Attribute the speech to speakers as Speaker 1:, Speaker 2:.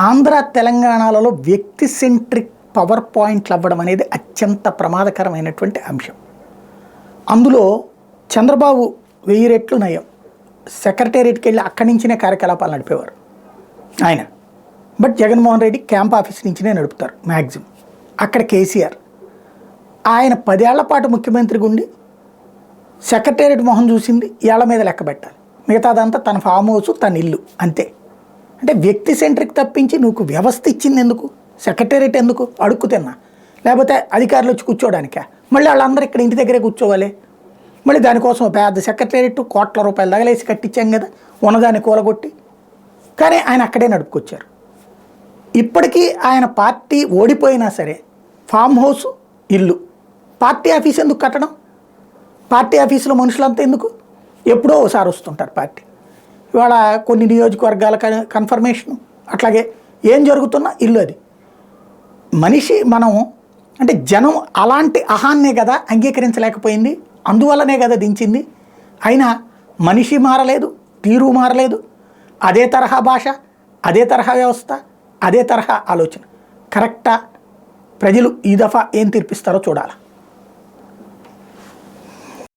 Speaker 1: ఆంధ్ర తెలంగాణలలో వ్యక్తి centric power పాయింట్లు అవ్వడం అనేది అత్యంత ప్రమాదకరమైనటువంటి అంశం. అందులో చంద్రబాబు 1000 రెట్లు నయం. సెక్రటేరియట్కి వెళ్ళి అక్కడి నుంచినే కార్యకలాపాలు నడిపేవారు ఆయన. But Jaganmohan Reddy camp office నుంచినే నడుపుతారు మ్యాక్సిమం. అక్కడ కేసీఆర్ ఆయన 10 ఏళ్ల పాటు ముఖ్యమంత్రిగా ఉండి సెక్రటేరియట్ మొహం చూసింది ఏళ్ల మీద లెక్క పెట్టాలి. మిగతాదంతా తన ఫామ్ హౌస్, తన ఇల్లు అంతే. అంటే వ్యక్తి సెంట్రిక్ తప్పించి నువ్వు వ్యవస్థ ఇచ్చింది ఎందుకు? సెక్రటేరియట్ ఎందుకు? అడుక్కు తిన్నా, లేకపోతే అధికారులు వచ్చి కూర్చోడానికా? మళ్ళీ వాళ్ళందరూ ఇక్కడ ఇంటి దగ్గరే కూర్చోవాలి. మళ్ళీ దానికోసం పెద్ద సెక్రటేరియట్ కోట్ల రూపాయలు తగలేసి కట్టించాం కదా, ఉన్నదాన్ని కూలగొట్టి. కానీ ఆయన అక్కడే నడుపుకొచ్చారు. ఇప్పటికీ ఆయన పార్టీ ఓడిపోయినా సరే ఫామ్ హౌస్, ఇల్లు, పార్టీ ఆఫీస్ ఎందుకు కట్టడం? పార్టీ ఆఫీసులో మనుషులంతా ఎందుకు? ఎప్పుడో ఒకసారి వస్తుంటారు పార్టీ. ఇవాళ కొన్ని నియోజకవర్గాల కన్ఫర్మేషను, అట్లాగే ఏం జరుగుతున్నా ఇల్లు. అది మనిషి మనం అంటే జనం అలాంటి అహాన్నే కదా అంగీకరించలేకపోయింది, అందువల్లనే కదా దించింది. అయినా మనిషి మారలేదు, తీరు మారలేదు. అదే తరహా భాష, అదే తరహా వ్యవస్థ, అదే తరహా ఆలోచన. కరెక్టా? ప్రజలు ఈ దఫా ఏం తీర్పిస్తారో చూడాలి.